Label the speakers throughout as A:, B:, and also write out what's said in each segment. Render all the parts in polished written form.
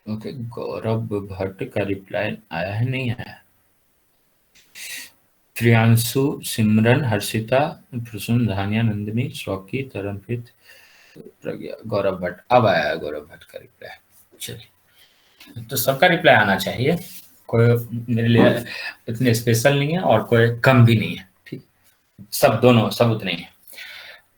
A: Okay, गौरव भट्ट का reply आया है, नहीं आया? प्रियांशु, सिमरन, हर्षिता, प्रसून, धानिया, नंदिनी, शौकी, तरनप्रीत, प्रज्ञा, गौरव भट्ट। अब आया है गौरव भट्ट का रिप्लाई। चलिए, तो सबका रिप्लाई आना चाहिए, कोई मेरे लिए इतने स्पेशल नहीं है और कोई कम भी नहीं है, ठीक। सब दोनों सब उतने ही है।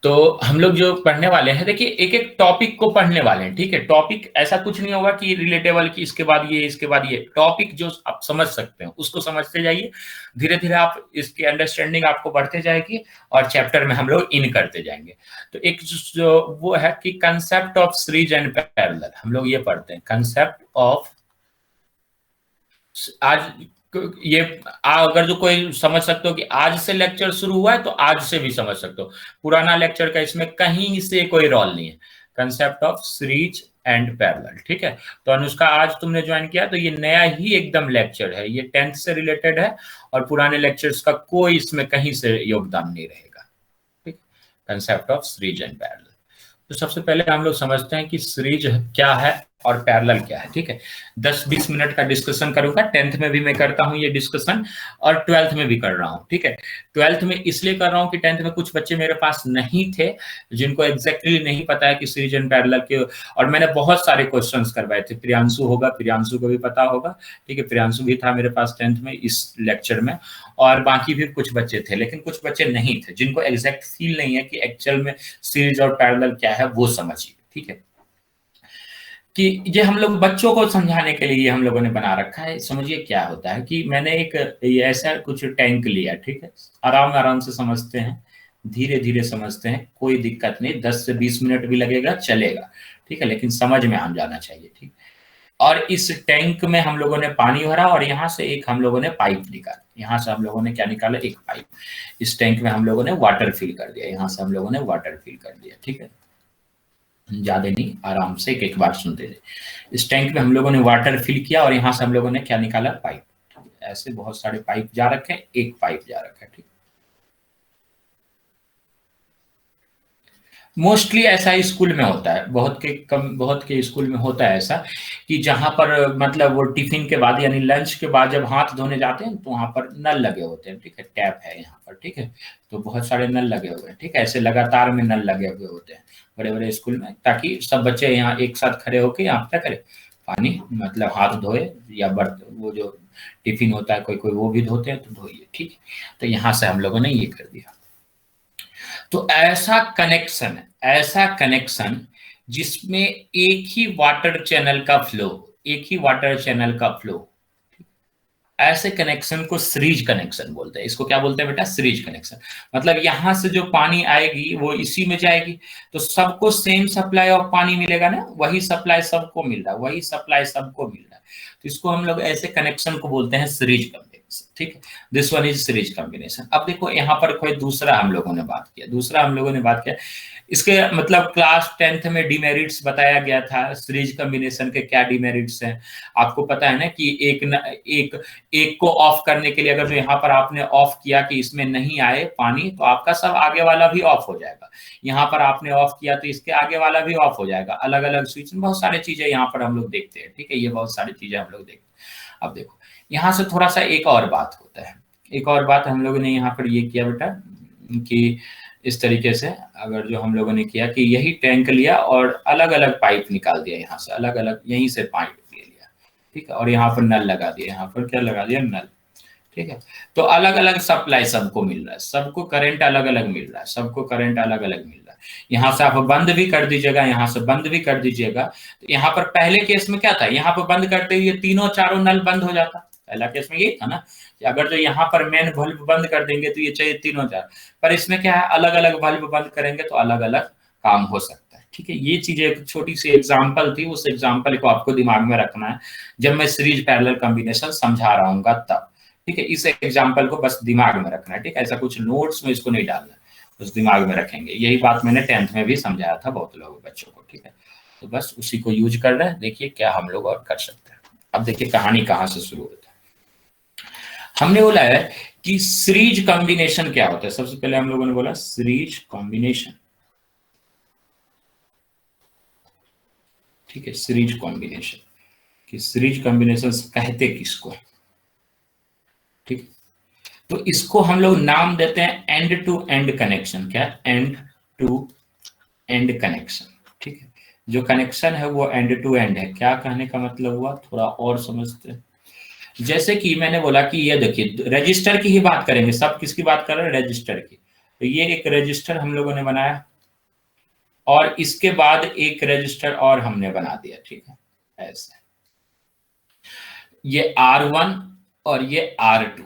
A: तो हम लोग जो पढ़ने वाले हैं, देखिए एक एक टॉपिक को पढ़ने वाले हैं, ठीक है। टॉपिक ऐसा कुछ नहीं होगा कि रिलेटेबल कि इसके बाद ये इसके बाद ये, टॉपिक जो आप समझ सकते हैं उसको समझते जाइए। धीरे धीरे आप इसकी अंडरस्टैंडिंग आपको बढ़ते जाएगी और चैप्टर में हम लोग इन करते जाएंगे। तो एक जो वो है कि concept of series and parallel, हम लोग ये पढ़ते हैं कंसेप्ट ऑफ। आज ये अगर जो कोई समझ सकते हो कि आज से लेक्चर शुरू हुआ है तो आज से भी समझ सकते हो, पुराना लेक्चर का इसमें कहीं से कोई रोल नहीं है। Concept of series and parallel, ठीक है। तो अनुष्का, आज तुमने ज्वाइन किया तो ये नया ही एकदम लेक्चर है, ये 10th से रिलेटेड है और पुराने लेक्चर्स का कोई इसमें कहीं से योगदान नहीं रहेगा, ठीक। Concept of series and parallel. तो सबसे पहले हम लोग समझते हैं कि सीरीज क्या है और पैरेलल क्या है, ठीक है। 10-20 मिनट का डिस्कशन करूंगा, 10th में भी मैं करता हूं ये डिस्कशन और 12th में भी कर रहा हूं, ठीक है। 12th में इसलिए कर रहा हूं कि 10th में कुछ बच्चे मेरे पास नहीं थे जिनको एग्जैक्टली नहीं पता है कि सीरीज एंड पैरेलल के, और मैंने बहुत सारे क्वेश्चंस करवाए थे। प्रियांशु होगा, प्रियांशु को भी पता होगा, ठीक है। प्रियांशु भी था मेरे पास 10th में इस लेक्चर में, और बाकी भी कुछ बच्चे थे, लेकिन कुछ बच्चे नहीं थे जिनको एग्जैक्ट फील नहीं है कि एक्चुअल में सीरीज और पैरेलल क्या है, वो समझिए, ठीक है। कि ये हम लोग बच्चों को समझाने के लिए हम लोगों ने बना रखा है। समझिए क्या होता है कि मैंने एक ऐसा कुछ टैंक लिया, ठीक है। आराम आराम से समझते हैं, धीरे धीरे समझते हैं, कोई दिक्कत नहीं, 10 से 20 मिनट भी लगेगा चलेगा, ठीक है, लेकिन समझ में आ जाना चाहिए, ठीक। और इस टैंक में हम लोगों ने पानी भरा और यहाँ से एक हम लोगों ने पाइप निकाला, यहाँ से हम लोगों ने क्या निकाला, एक पाइप। इस टैंक में हम लोगों ने वाटर फिल कर दिया, यहाँ से हम लोगों ने वाटर फिल कर दिया, ठीक है। ज्यादा नहीं, आराम से एक एक बार सुनते थे। इस टैंक में हम लोगों ने वाटर फिल किया और यहाँ से हम लोगों ने क्या निकाला, पाइप। ऐसे बहुत सारे पाइप जा रखे हैं, एक पाइप जा रखा है, ठीक। मोस्टली ऐसा स्कूल में होता है, बहुत के स्कूल में होता है ऐसा कि जहां पर मतलब वो टिफिन के बाद यानी लंच के बाद जब हाथ धोने जाते हैं तो वहां पर नल लगे होते हैं, ठीक है, टैप है यहाँ पर, ठीक है। तो बहुत सारे नल लगे हुए हैं, ठीक है, ऐसे लगातार में नल लगे हुए होते हैं बड़े बड़े स्कूल में, ताकि सब बच्चे यहाँ एक साथ खड़े होकर यहाँ क्या करे, पानी मतलब हाथ धोए, या बर्तन वो जो टिफिन होता है कोई कोई वो भी धोते हैं तो धोइए, ठीक है। तो यहाँ से हम लोगों ने ये कर दिया। तो ऐसा कनेक्शन जिसमें एक ही वाटर चैनल का फ्लो, एक ही वाटर चैनल का फ्लो, ऐसे कनेक्शन को सीरीज कनेक्शन बोलते हैं। इसको क्या बोलते हैं बेटा, सीरीज कनेक्शन। मतलब यहां से जो पानी आएगी वो इसी में जाएगी, तो सबको सेम सप्लाई ऑफ पानी मिलेगा ना, वही सप्लाई सबको मिल रहा है, वही सप्लाई सबको मिल रहा है। तो इसको हम लोग ऐसे कनेक्शन को बोलते हैं सीरीज कॉम्बिनेशन, ठीक है। This one is series combination. अब देखो यहाँ पर कोई दूसरा हम लोगों ने बात किया, दूसरा हम लोगों ने बात किया, इसके मतलब क्लास 10th में डिमेरिट्स बताया गया था, सीरीज कॉम्बिनेशन के क्या डिमेरिट्स हैं। आपको पता है ना कि एक को ऑफ करने के लिए अगर जो यहाँ पर आपने ऑफ किया कि इसमें नहीं आए पानी, तो आपका सब आगे वाला भी ऑफ हो जाएगा। यहाँ पर आपने ऑफ किया तो इसके आगे वाला भी ऑफ हो जाएगा। अलग अलग स्विच में बहुत सारी चीजें यहाँ पर हम लोग देखते हैं, ठीक है, ये बहुत सारी चीजें हम लोग देखते हैं। अब देखो यहाँ से थोड़ा सा एक और बात होता है, एक और बात हम लोगों ने यहाँ पर ये किया बेटा कि इस तरीके से अगर जो हम लोगों ने किया कि यही टैंक लिया और अलग अलग पाइप निकाल दिया, यहाँ से अलग अलग यहीं से पाइप ले लिया, ठीक है, और यहाँ पर नल लगा दिया, यहाँ पर क्या लगा दिया, नल, ठीक है। तो अलग अलग सप्लाई सबको मिल रहा है, सबको करंट अलग अलग मिल रहा है, सबको करंट अलग अलग मिल रहा है। यहाँ से आप बंद भी कर दीजिएगा, यहाँ से बंद भी कर दीजिएगा। तो यहाँ पर पहले केस में क्या था, यहाँ पर बंद करते हुए तीनों चारों नल बंद हो जाता, पहला केस में यही था ना कि अगर जो यहाँ पर मेन बल्ब बंद कर देंगे तो ये चाहिए तीनों चार, पर इसमें क्या है, अलग अलग बल्ब बंद करेंगे तो अलग अलग काम हो सकता है, ठीक है। ये चीज एक छोटी सी एग्जाम्पल थी, उस एग्जाम्पल को आपको दिमाग में रखना है जब मैं सीरीज पैरेलल कॉम्बिनेशन समझा रहा हूँ तब, ठीक है। इस एग्जाम्पल को बस दिमाग में रखना है, ठीक है, ऐसा कुछ नोट्स में इसको नहीं डालना, बस दिमाग में रखेंगे। यही बात मैंने 10th में भी समझाया था बहुत लोगों बच्चों को, ठीक है। तो बस उसी को यूज कर रहे हैं, देखिए क्या हम लोग और कर सकते हैं। अब देखिए कहानी कहाँ से शुरू होता है। हमने बोला है कि सीरीज कॉम्बिनेशन क्या होता है, सबसे पहले हम लोगों ने बोला सीरीज कॉम्बिनेशन, ठीक है, सीरीज कॉम्बिनेशन। कि सीरीज कॉम्बिनेशन कहते किसको है, ठीक। तो इसको हम लोग नाम देते हैं एंड टू एंड कनेक्शन। क्या? एंड टू एंड कनेक्शन, ठीक है। जो कनेक्शन है वो एंड टू एंड है। क्या कहने का मतलब हुआ, थोड़ा और समझते हैं। जैसे कि मैंने बोला कि ये देखिए रजिस्टर की ही बात करेंगे, सब किसकी बात कर रहे हैं, रजिस्टर की। तो ये एक रजिस्टर हम लोगों ने बनाया और इसके बाद एक रजिस्टर और हमने बना दिया, ठीक है, ऐसे। ये R1 और ये R2।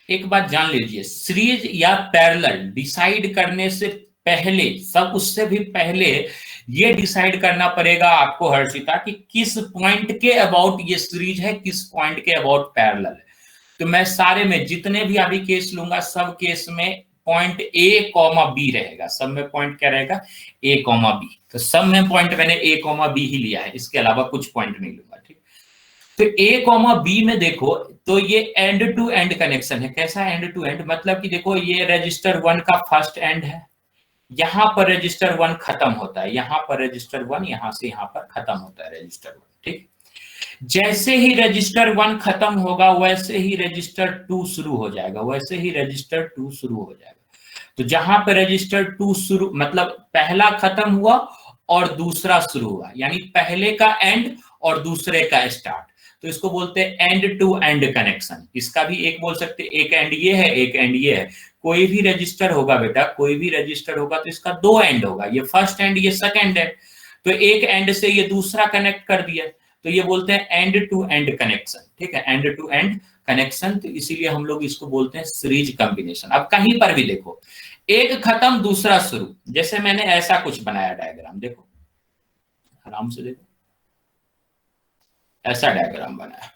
A: एक बात जान लीजिए, सीरीज या पैरेलल डिसाइड करने से पहले, सब उससे भी पहले ये डिसाइड करना पड़ेगा आपको हर्षिता कि किस पॉइंट के अबाउट ये सीरीज है, किस पॉइंट के अबाउट पैरेलल है। तो मैं सारे में जितने भी अभी केस लूंगा, सब केस में पॉइंट ए कॉमा बी रहेगा। सब में पॉइंट क्या रहेगा, ए कॉमा बी। तो सब में पॉइंट मैंने ए कॉमा बी ही लिया है, इसके अलावा कुछ पॉइंट नहीं लूंगा, ठीक। तो ए कॉमा बी में देखो, तो ये एंड टू एंड कनेक्शन है। कैसा एंड टू एंड, मतलब कि देखो ये रजिस्टर 1 का फर्स्ट एंड है, यहां पर रजिस्टर 1 खत्म होता है, यहां पर रजिस्टर 1 यहां से यहां पर खत्म होता है रजिस्टर 1, ठीक। जैसे ही रजिस्टर 1 खत्म होगा वैसे ही रजिस्टर 2 शुरू हो जाएगा, वैसे ही रजिस्टर 2 शुरू हो जाएगा। तो जहां पर रजिस्टर 2 शुरू, मतलब पहला खत्म हुआ और दूसरा शुरू हुआ, यानी पहले का एंड और दूसरे का स्टार्ट। तो इसको बोलते हैं एंड टू एंड कनेक्शन। इसका भी एक बोल सकते हैं, एक एंड ये है, एक एंड ये है। कोई भी रजिस्टर होगा बेटा, कोई भी रजिस्टर होगा तो इसका दो एंड होगा, ये फर्स्ट एंड, ये सेकंड एंड। तो एक एंड से ये दूसरा कनेक्ट कर दिया, तो ये बोलते हैं एंड टू एंड कनेक्शन, ठीक है, एंड टू एंड कनेक्शन। तो इसीलिए हम लोग इसको बोलते हैं सीरीज कॉम्बिनेशन। अब कहीं पर भी देखो, एक खत्म दूसरा शुरू, जैसे मैंने ऐसा कुछ बनाया डायग्राम, देखो आराम से देखो, ऐसा डायग्राम बनाया,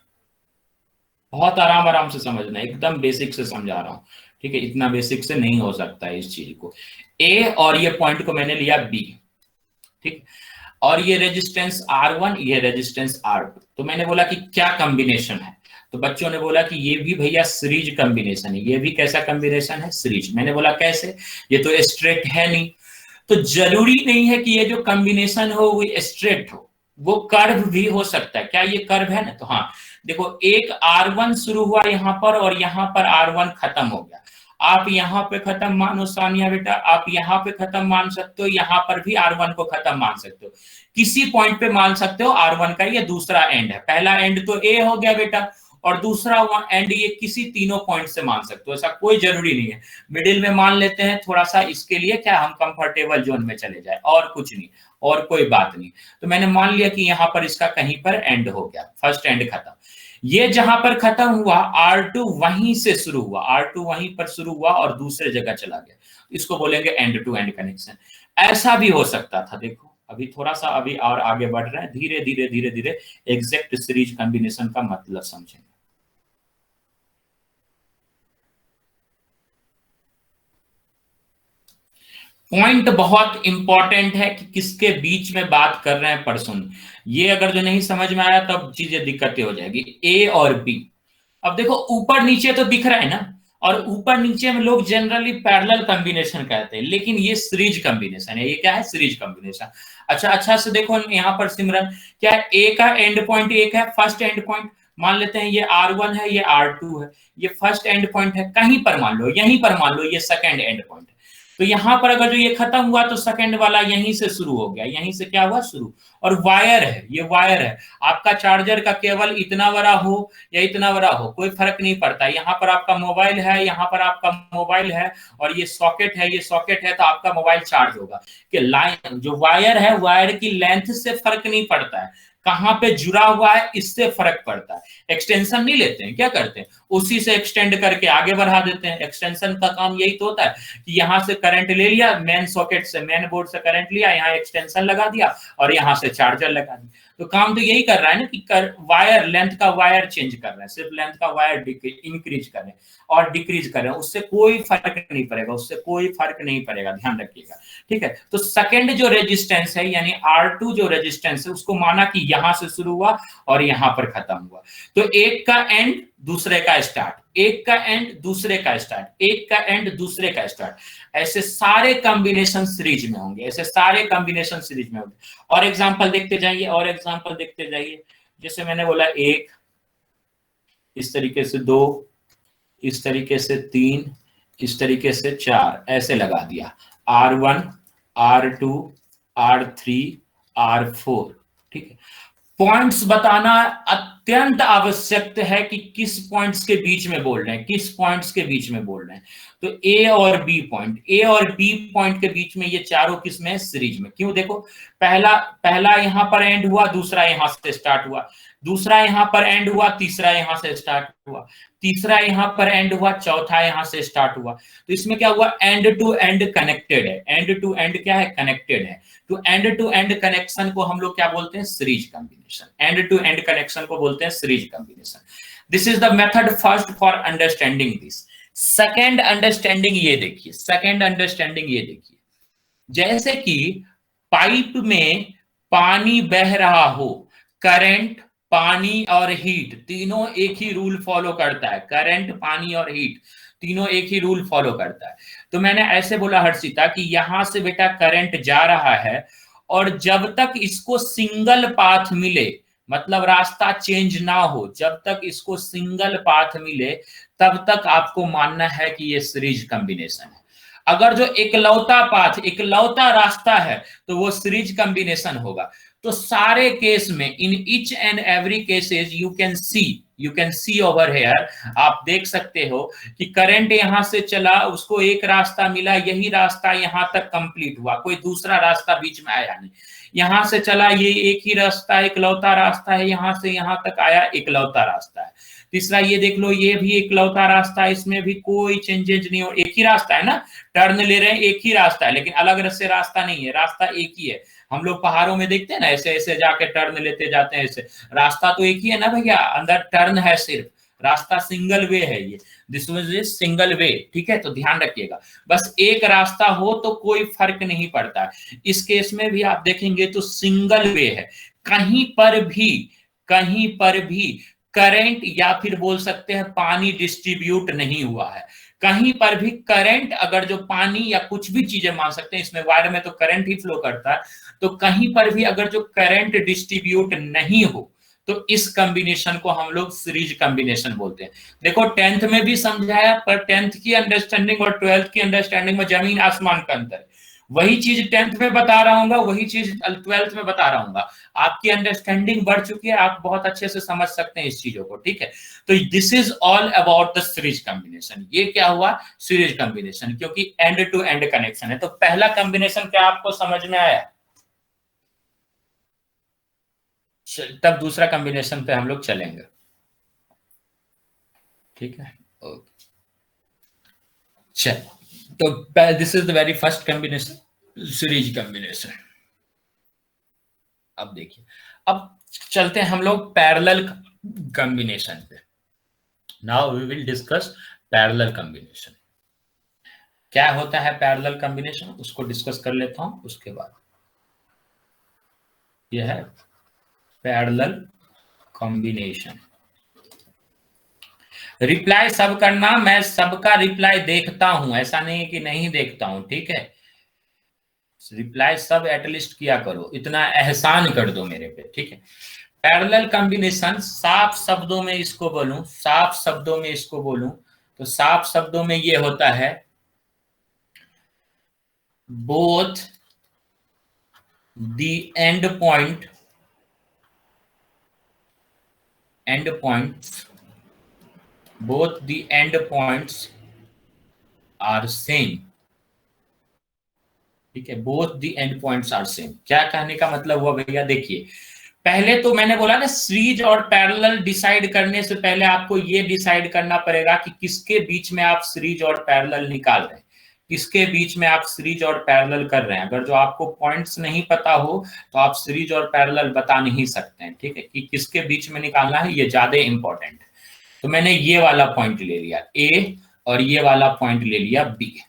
A: बहुत आराम आराम से समझना, एकदम बेसिक से समझा रहा हूं, ठीक है। इतना बेसिक से नहीं हो सकता है इस चीज को। ए और ये पॉइंट को मैंने लिया बी, ठीक। और ये रेजिस्टेंस R1, ये रेजिस्टेंस R2। तो मैंने बोला कि क्या कॉम्बिनेशन है, तो बच्चों ने बोला कि ये भी भैया सीरीज कॉम्बिनेशन है। ये भी कैसा कॉम्बिनेशन है, सीरीज। मैंने बोला कैसे, ये तो स्ट्रेट है नहीं। तो जरूरी नहीं है कि ये जो कॉम्बिनेशन हो वो स्ट्रेट हो, वो कर्व भी हो सकता है। क्या ये कर्व है ना, तो हाँ देखो, एक R1 शुरू हुआ यहां पर और यहां पर R1 खत्म हो गया। आप यहाँ पे खत्म मानो सानिया बेटा, आप यहाँ पे खत्म मान सकते हो, यहाँ पर भी R1 को खत्म मान सकते हो, किसी पॉइंट पे मान सकते हो। R1 का ये दूसरा एंड है, पहला एंड तो A हो गया बेटा, और दूसरा एंड ये किसी तीनों पॉइंट से मान सकते हो, ऐसा कोई जरूरी नहीं है। मिडिल में मान लेते हैं थोड़ा सा, इसके लिए क्या हम कंफर्टेबल जोन में चले जाए, और कुछ नहीं, और कोई बात नहीं। तो मैंने मान लिया कि यहाँ पर इसका कहीं पर एंड हो गया, फर्स्ट एंड खत्म। ये जहां पर खत्म हुआ, R2 वहीं से शुरू हुआ, R2 वहीं पर शुरू हुआ और दूसरे जगह चला गया, इसको बोलेंगे एंड टू एंड कनेक्शन। ऐसा भी हो सकता था, देखो अभी थोड़ा सा अभी और आगे बढ़ रहे हैं, धीरे धीरे धीरे धीरे एग्जैक्ट सीरीज कॉम्बिनेशन का मतलब समझेंगे। पॉइंट बहुत इंपॉर्टेंट है कि किसके बीच में बात कर रहे हैं पर्सन। ये अगर जो नहीं समझ में आया तब चीजें दिक्कतें हो जाएगी। ए और बी, अब देखो ऊपर नीचे तो दिख रहा है ना, और ऊपर नीचे में लोग जनरली पैरेलल कॉम्बिनेशन कहते हैं, लेकिन ये सीरीज कॉम्बिनेशन है। ये क्या है, सीरीज कॉम्बिनेशन। अच्छा से देखो यहाँ पर सिमरन, क्या ए का एंड पॉइंट एक है, फर्स्ट एंड पॉइंट मान लेते हैं, ये R1 है, ये R2 है, ये फर्स्ट एंड पॉइंट है, कहीं पर मान लो, यहीं पर मान लो ये सेकंड एंड पॉइंट है। तो यहां पर अगर जो ये खत्म हुआ तो सेकंड वाला यहीं से शुरू हो गया, यहीं से क्या हुआ, शुरू। और वायर है, ये वायर है। आपका चार्जर का केबल इतना बड़ा हो या इतना बड़ा हो कोई फर्क नहीं पड़ता। यहाँ पर आपका मोबाइल है, यहाँ पर आपका मोबाइल है, और ये सॉकेट है, ये सॉकेट है, तो आपका मोबाइल चार्ज होगा। कि लाइन जो वायर है, वायर की लेंथ से फर्क नहीं पड़ता है, कहां पे जुड़ा हुआ है इससे फर्क पड़ता है। एक्सटेंशन नहीं लेते हैं, क्या करते हैं, उसी से एक्सटेंड करके आगे बढ़ा देते हैं। एक्सटेंशन का काम यही तो होता है कि यहां से करंट ले लिया, मेन सॉकेट से, मेन बोर्ड से करंट लिया, यहाँ एक्सटेंशन लगा दिया और यहाँ से चार्जर लगा दिया। तो काम तो यही कर रहा है ना कि वायर लेंथ का वायर चेंज कर रहे हैं, सिर्फ लेंथ का वायर इंक्रीज कर रहे हैं और डिक्रीज कर रहे हैं, उससे कोई फर्क नहीं पड़ेगा, उससे कोई फर्क नहीं पड़ेगा, ध्यान रखिएगा, ठीक है। तो सेकंड जो रेजिस्टेंस है यानी R2 जो रेजिस्टेंस है, उसको माना कि यहां से शुरू हुआ और यहां पर खत्म हुआ। तो एक का एंड दूसरे का स्टार्ट, एक का एंड दूसरे का स्टार्ट, एक का एंड दूसरे का स्टार्ट, ऐसे सारे कॉम्बिनेशन सीरीज में होंगे, ऐसे सारे कॉम्बिनेशन सीरीज में होंगे। और एग्जांपल देखते जाइए, और एग्जांपल देखते जाइए। जैसे मैंने बोला 1, इस तरीके से 2, इस तरीके से 3, इस तरीके से 4, ऐसे लगा दिया। R1, R2, R3, R4, ठीक है। पॉइंट्स बताना अत्यंत आवश्यक है कि किस पॉइंट्स के बीच में बोल रहे हैं, किस पॉइंट्स के बीच में बोल रहे हैं। तो ए और बी पॉइंट, ए और बी पॉइंट के बीच में ये चारों किस में, सीरीज में। क्यों, देखो पहला यहां पर एंड हुआ, दूसरा यहां से स्टार्ट हुआ, दूसरा यहां पर एंड हुआ, तीसरा यहां से स्टार्ट हुआ, तीसरा यहां पर एंड हुआ, चौथा यहां से स्टार्ट हुआ। तो इसमें क्या हुआ, एंड टू एंड कनेक्टेड है। एंड टू एंड क्या है, कनेक्टेड है। तो एंड टू एंड कनेक्शन को हम लोग क्या बोलते हैं, series combination. End to end connection को बोलते हैं series combination. This is the method first for understanding this. Second understanding ये देखिए, सेकेंड अंडरस्टैंडिंग ये देखिए, जैसे कि पाइप में पानी बह रहा हो, करंट, पानी और हीट तीनों एक ही रूल फॉलो करता है। करंट, पानी और हीट तीनों एक ही रूल फॉलो करता है। तो मैंने ऐसे बोला हर्षिता कि यहां से बेटा करंट जा रहा है, और जब तक इसको सिंगल पाथ मिले, मतलब रास्ता चेंज ना हो, जब तक इसको सिंगल पाथ मिले, तब तक आपको मानना है कि ये सीरीज कॉम्बिनेशन है। अगर जो इकलौता पाथ, इकलौता रास्ता है, तो वो सीरीज कॉम्बिनेशन होगा। तो सारे केस में, in each and every cases you can see over here, आप देख सकते हो कि करंट यहां से चला, उसको एक रास्ता मिला, यही रास्ता यहां तक कंप्लीट हुआ, कोई दूसरा रास्ता बीच में आया नहीं। यहां से चला, ये एक ही रास्ता, इकलौता रास्ता है, यहां से यहां तक आया, इकलौता रास्ता है। तीसरा ये देख लो, ये भी इकलौता रास्ता है, इसमें भी कोई चेंजेस नहीं हो, एक ही रास्ता है ना, टर्न ले रहे हैं, एक ही रास्ता है, लेकिन अलग से रास्ता नहीं है, रास्ता एक ही है। हम लोग पहाड़ों में देखते हैं ना, ऐसे ऐसे जाके टर्न लेते जाते हैं, ऐसे रास्ता तो एक ही है ना भैया, अंदर टर्न है सिर्फ, रास्ता सिंगल वे है ये, this was a single way, ठीक है। तो ध्यान रखिएगा, बस एक रास्ता हो तो कोई फर्क नहीं पड़ता। इस केस में भी आप देखेंगे तो सिंगल वे है, कहीं पर भी करंट या फिर बोल सकते हैं पानी डिस्ट्रीब्यूट नहीं हुआ है। कहीं पर भी करंट, अगर जो पानी या कुछ भी चीजें मान सकते हैं, इसमें वायर में तो करंट ही फ्लो करता है, तो कहीं पर भी अगर जो करंट डिस्ट्रीब्यूट नहीं हो, तो इस कॉम्बिनेशन को हम लोग सीरीज कॉम्बिनेशन बोलते हैं। देखो 10th में भी समझाया, पर 10th की अंडरस्टैंडिंग और 12th की अंडरस्टैंडिंग में जमीन आसमान का अंतर है। वही चीज 10th में बता रहा हूँ, वही चीज 12th में बता रहा हूँ। आपकी अंडरस्टैंडिंग बढ़ चुकी है, आप बहुत अच्छे से समझ सकते हैं इस चीजों को, ठीक है। तो this is all about the series combination. ये क्या हुआ, सीरीज कॉम्बिनेशन, क्योंकि एंड टू एंड कनेक्शन है। तो पहला कॉम्बिनेशन क्या आपको समझ में आया, तब दूसरा कॉम्बिनेशन पे हम लोग चलेंगे, ठीक है। ओके, चलो, तो this is the very first combination, series combination. अब देखिए, अब चलते हैं हम लोग पैरेलल कॉम्बिनेशन पे। Now we will discuss parallel combination. क्या होता है पैरेलल कॉम्बिनेशन, उसको डिस्कस कर लेता हूं, उसके बाद यह है पैरेलल कॉम्बिनेशन। रिप्लाई सब करना, मैं सबका रिप्लाई देखता हूं, ऐसा नहीं है कि नहीं देखता हूं, ठीक है। रिप्लाई सब एटलीस्ट किया करो, इतना एहसान कर दो मेरे पे, ठीक है। पैरेलल कॉम्बिनेशन, साफ शब्दों में इसको बोलूं, साफ शब्दों में इसको बोलूं, तो साफ शब्दों में ये होता है, both the end points both the end points are same, ठीक है। Both the end points are same, क्या कहने का मतलब हुआ भैया, देखिए पहले तो मैंने बोला ना, सीरीज और पैरेलल डिसाइड करने से पहले आपको ये डिसाइड करना पड़ेगा कि किसके बीच में आप सीरीज और पैरेलल निकाल रहे हैं, किसके बीच में आप सीरीज और पैरेलल कर रहे हैं। अगर जो आपको पॉइंट्स नहीं पता हो तो आप सीरीज और पैरेलल बता नहीं सकते हैं, ठीक है, कि किसके बीच में निकालना है, ये ज्यादा इंपॉर्टेंट है। तो मैंने ये वाला पॉइंट ले लिया ए, और ये वाला पॉइंट ले लिया बी,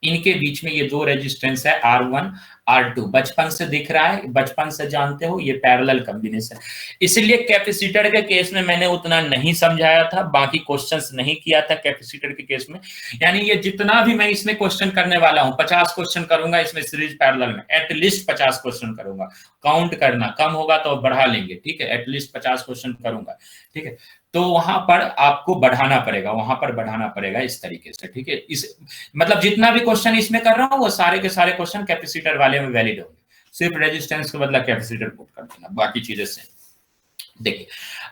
A: इनके बीच में ये दो रेजिस्टेंस है R1 R2 बचपन से दिख रहा है, बचपन से जानते हो, ये पैरेलल कॉम्बिनेशन। इसलिए कैपेसिटर के केस में मैंने उतना नहीं समझाया था, बाकी क्वेश्चंस नहीं किया था कैपेसिटर के केस में। यानी ये जितना भी मैं इसमें क्वेश्चन करने वाला हूं, 50 क्वेश्चन करूंगा इसमें सीरीज पैरेलल में, एटलीस्ट 50 क्वेश्चन करूंगा। काउंट करना, कम होगा तो बढ़ा लेंगे, ठीक है, एटलीस्ट 50 क्वेश्चन करूंगा, ठीक है। तो वहां पर आपको बढ़ाना पड़ेगा, वहां पर बढ़ाना पड़ेगा इस तरीके से, ठीक है। इस मतलब जितना भी क्वेश्चन इसमें कर रहा हूं वो सारे के सारे क्वेश्चन कैपेसिटर वाले में वैलिड होंगे, सिर्फ रेजिस्टेंस के बदला कैपेसिटर पुट कर देना, बाकी चीजें से। देखिए,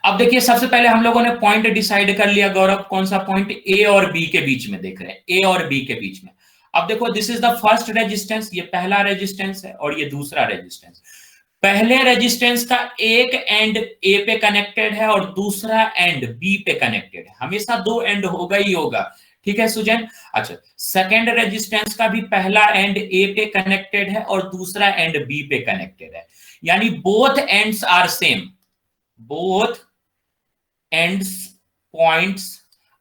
A: अब देखिए सबसे पहले हम लोगों ने पॉइंट डिसाइड कर लिया गौरव, कौन सा पॉइंट, ए और बी के बीच में देख रहे हैं, ए और बी के बीच में। अब देखो this is the first resistance, ये पहला रेजिस्टेंस है और ये दूसरा रेजिस्टेंस। पहले रेजिस्टेंस का एक एंड ए पे कनेक्टेड है और दूसरा एंड बी पे कनेक्टेड है, हमेशा दो एंड होगा ही होगा, ठीक है सुजैन। अच्छा, सेकेंड रेजिस्टेंस का भी पहला एंड ए पे कनेक्टेड है और दूसरा एंड बी पे कनेक्टेड है, यानी both ends are same, both ends points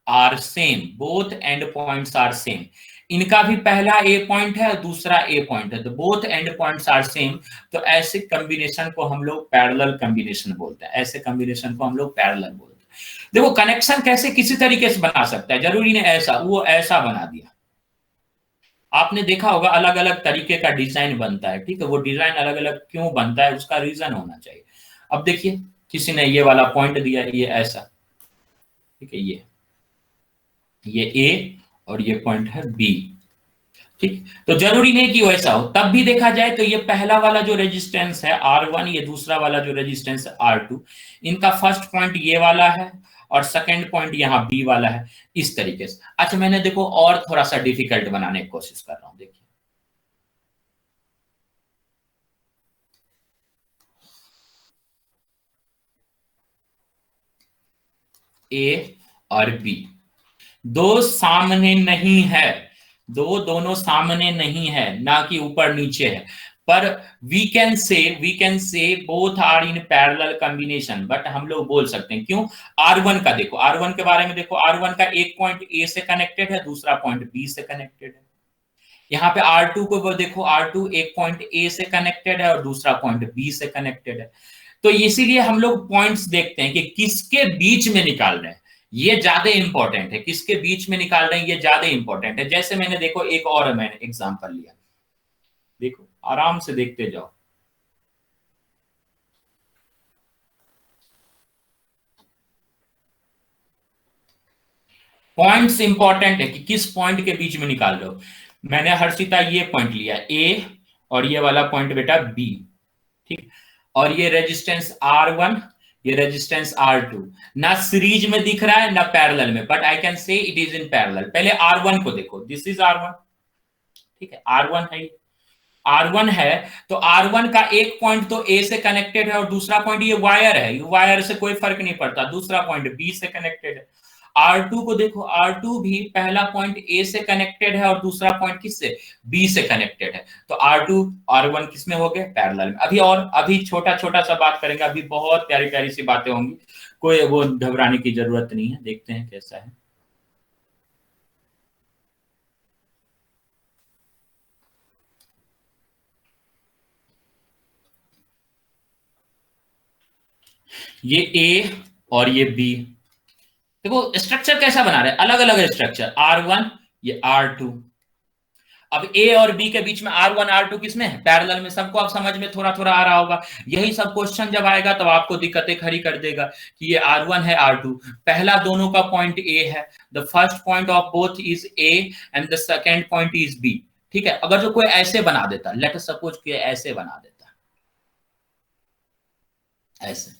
A: are same, both end points are same। इनका भी पहला ए पॉइंट है और दूसरा ए पॉइंट है, तो both end points are same. तो ऐसे कॉम्बिनेशन को हम लोग पैरेलल कॉम्बिनेशन बोलते हैं, ऐसे कॉम्बिनेशन को हम लोग पैरेलल बोलते हैं। देखो कनेक्शन कैसे किसी तरीके से बना सकता है, जरूरी नहीं ऐसा, वो ऐसा बना दिया। आपने देखा होगा अलग अलग तरीके का डिजाइन बनता है, ठीक है, वो डिजाइन अलग अलग क्यों बनता है उसका रीजन होना चाहिए। अब देखिए किसी ने ये वाला पॉइंट दिया, ये ऐसा, ठीक है, ये ए और ये पॉइंट है बी, ठीक। तो जरूरी नहीं कि वैसा हो, तब भी देखा जाए तो ये पहला वाला जो रेजिस्टेंस है R1, ये दूसरा वाला जो रेजिस्टेंस है R2, इनका फर्स्ट पॉइंट ये वाला है और सेकंड पॉइंट यहाँ बी वाला है, इस तरीके से। अच्छा मैंने देखो और थोड़ा सा डिफिकल्ट बनाने की कोशिश कर रहा हूं, देखिए ए और बी दो सामने नहीं है, दोनों सामने नहीं है, ना कि ऊपर नीचे है, पर we can say both are in parallel combination. But हम लोग बोल सकते हैं क्यों, R1 का देखो, R1 के बारे में देखो, R1 का एक पॉइंट ए से कनेक्टेड है, दूसरा पॉइंट बी से कनेक्टेड है। यहाँ पे R2 को देखो, R2 एक पॉइंट ए से कनेक्टेड है और दूसरा पॉइंट बी से कनेक्टेड है। तो इसीलिए हम लोग पॉइंट्स देखते हैं कि किसके बीच में निकाल रहे हैं, ये ज्यादा इंपॉर्टेंट है, किसके बीच में निकाल रहे हैं ये ज्यादा इंपॉर्टेंट है। जैसे मैंने देखो एक और मैंने एग्जांपल लिया, देखो आराम से देखते जाओ। पॉइंट्स इंपॉर्टेंट है कि किस पॉइंट के बीच में निकाल रहे हो। मैंने हर्षिता ये पॉइंट लिया ए और ये वाला पॉइंट बेटा बी, ठीक, और ये रेजिस्टेंस R1, ये रेजिस्टेंस R2, ना सीरीज में दिख रहा है ना पैरेलल में, but I can say it is in parallel. पहले R1 को देखो, दिस इज R1, ठीक है, R1 है, R1 है, तो R1 का एक पॉइंट तो A से कनेक्टेड है और दूसरा पॉइंट ये वायर है, ये वायर से कोई फर्क नहीं पड़ता, दूसरा पॉइंट B से कनेक्टेड है। R2 को देखो, R2 भी पहला पॉइंट A से कनेक्टेड है और दूसरा पॉइंट किससे, B से कनेक्टेड है। तो R2 R1 किसमें हो गए, पैरेलल में। अभी छोटा छोटा सा बात करेंगे, अभी बहुत प्यारी प्यारी सी बातें होंगी, कोई वो घबराने की जरूरत नहीं है। देखते हैं कैसा है। ये A और ये B, देखो स्ट्रक्चर कैसा बना रहे हैं, अलग अलग स्ट्रक्चर, R1 ये R2। अब A और B के बीच में R1 R2 किसमें है, पैरेलल में। सबको आप समझ में थोड़ा थोड़ा आ रहा होगा। यही सब क्वेश्चन जब आएगा तब आपको दिक्कतें खड़ी कर देगा कि ये R1 है R2, पहला दोनों का पॉइंट A है, the first point of both is A and the second point is B, ठीक है। अगर जो कोई ऐसे बना देता, लेट अस सपोज कि ऐसे बना देता, ऐसे,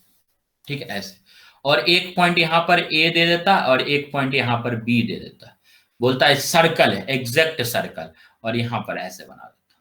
A: ठीक है, ऐसे, और एक पॉइंट यहां पर A दे देता और एक पॉइंट यहां पर B दे देता, बोलता है सर्कल है, एग्जैक्ट सर्कल, और यहां पर ऐसे बना देता,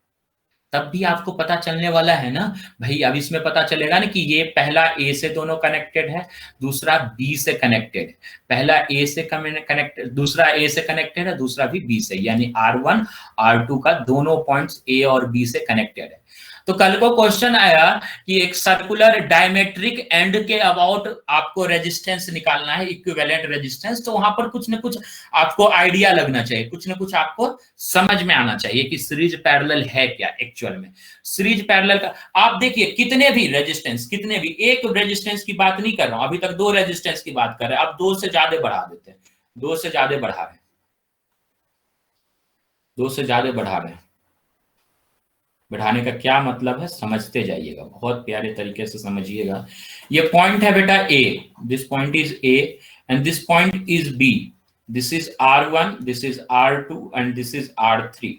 A: तब भी आपको पता चलने वाला है ना भाई। अब इसमें पता चलेगा ना कि ये पहला A से दोनों कनेक्टेड है, दूसरा B से कनेक्टेड है, पहला A से कनेक्टेड, दूसरा A से कनेक्टेड है, दूसरा भी B से, यानी R1 R2 का दोनों पॉइंट्स A और B से कनेक्टेड है। तो कल को क्वेश्चन आया कि एक सर्कुलर डायमेट्रिक एंड के अबाउट आपको रेजिस्टेंस निकालना है, इक्विवेलेंट रेजिस्टेंस, तो वहां पर कुछ ना कुछ आपको आइडिया लगना चाहिए, कुछ ना कुछ आपको समझ में आना चाहिए कि सीरीज पैरेलल है क्या एक्चुअल में। सीरीज पैरेलल का आप देखिए कितने भी रेजिस्टेंस, कितने भी, एक रेजिस्टेंस की बात नहीं कर रहा हूं, अभी तक दो रेजिस्टेंस की बात कर रहे हैं, अब दो से ज्यादा बढ़ा देते हैं, दो से ज्यादा बढ़ा रहे हैं, दो से ज्यादा बढ़ा रहे हैं। बढ़ाने का क्या मतलब है समझते जाइएगा, बहुत प्यारे तरीके से समझिएगा। ये पॉइंट है बेटा a, this point is a and this point is b, this is R1, this is R2 and this is R3।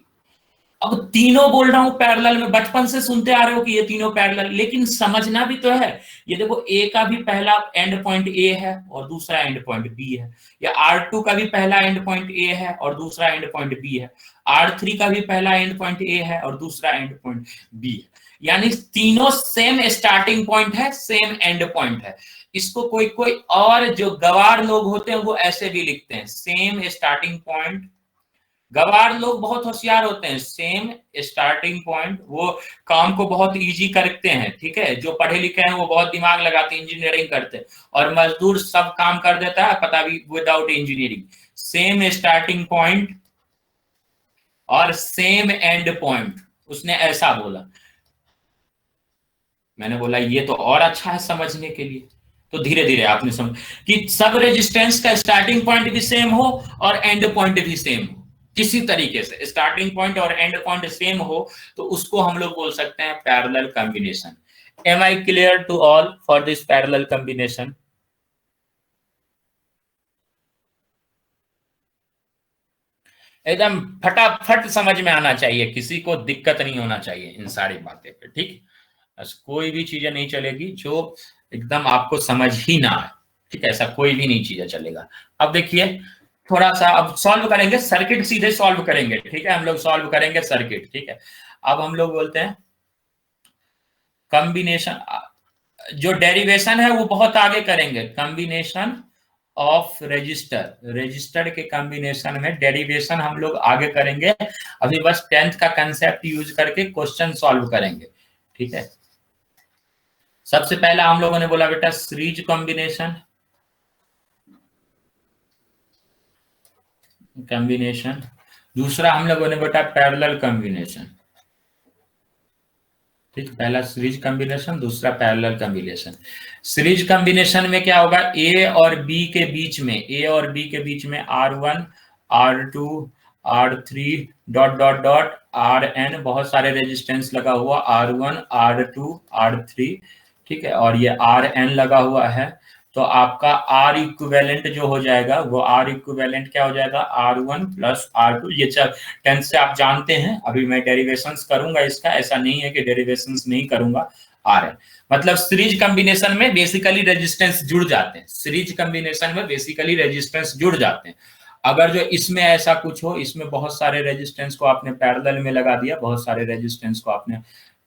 A: अब तीनों बोल रहा हूं पैरेलल में, बचपन से सुनते आ रहे हो कि ये तीनों पैरेलल, लेकिन समझना भी तो है। ये देखो ए का भी पहला एंड पॉइंट ए है और दूसरा एंड पॉइंट बी है, या R2 का भी पहला एंड पॉइंट ए है और दूसरा एंड पॉइंट बी है, R3 का भी पहला एंड पॉइंट ए है और दूसरा एंड पॉइंट बी है, यानी तीनों सेम स्टार्टिंग पॉइंट है, सेम एंड पॉइंट है। इसको कोई कोई और जो गवार लोग होते हैं वो ऐसे भी लिखते हैं, सेम स्टार्टिंग पॉइंट। गवार लोग बहुत होशियार होते हैं, सेम स्टार्टिंग पॉइंट, वो काम को बहुत इजी करते हैं, ठीक है। जो पढ़े लिखे हैं वो बहुत दिमाग लगाते हैं, इंजीनियरिंग करते हैं, और मजदूर सब काम कर देता है पता भी without engineering. Same starting point और सेम एंड पॉइंट, उसने ऐसा बोला। मैंने बोला ये तो और अच्छा है समझने के लिए, तो धीरे धीरे आपने समझ कि सब रेजिस्टेंस का स्टार्टिंग पॉइंट भी सेम हो और एंड पॉइंट भी सेम हो, किसी तरीके से स्टार्टिंग पॉइंट और एंड पॉइंट सेम हो तो उसको हम लोग बोल सकते हैं parallel combination. Am I clear to all for this parallel combination? एकदम फटाफट समझ में आना चाहिए, किसी को दिक्कत नहीं होना चाहिए इन सारी बातें पे, ठीक। बस कोई भी चीजें नहीं चलेगी जो एकदम आपको समझ ही ना आए, ठीक है, ऐसा कोई भी नहीं चीजें चलेगा। अब देखिए थोड़ा सा अब सॉल्व करेंगे सर्किट, सीधे सॉल्व करेंगे, ठीक है, हम लोग सॉल्व करेंगे सर्किट, ठीक है। अब हम लोग बोलते हैं कॉम्बिनेशन, जो डेरिवेशन है वो बहुत आगे करेंगे, कॉम्बिनेशन ऑफ रजिस्टर, रजिस्टर के कॉम्बिनेशन में डेरिवेशन हम लोग आगे करेंगे। अभी बस 10th का कंसेप्ट यूज करके क्वेश्चन सॉल्व करेंगे, ठीक है। सबसे पहला हम लोगों ने बोला बेटा सीरीज कॉम्बिनेशन, कॉम्बिनेशन। दूसरा हम लोगों ने बेटा पैरेलल कॉम्बिनेशन, ठीक, पहला सीरीज कॉम्बिनेशन, दूसरा पैरेलल कॉम्बिनेशन। सीरीज कॉम्बिनेशन में क्या होगा, ए और बी के बीच में, ए और बी के बीच में R1 R2 R3 dot dot dot Rn, बहुत सारे रेजिस्टेंस लगा हुआ, R1 R2 R3, ठीक है, और ये Rn लगा हुआ है। तो आपका R इक्विवेलेंट जो हो जाएगा वो R इक्विवेलेंट क्या हो जाएगा, R1 प्लस R2। ये 10th से आप जानते हैं, अभी मैं डेरिवेशंस करूंगा इसका, ऐसा नहीं है कि डेरिवेशंस नहीं करूंगा। Rn मतलब सीरीज कॉम्बिनेशन में बेसिकली रेजिस्टेंस जुड़ जाते हैं, सीरीज कॉम्बिनेशन में बेसिकली रेजिस्टेंस जुड़ जाते हैं। अगर जो इसमें ऐसा कुछ हो, इसमें बहुत सारे रेजिस्टेंस को आपने पैरेलल में लगा दिया, बहुत सारे रेजिस्टेंस को आपने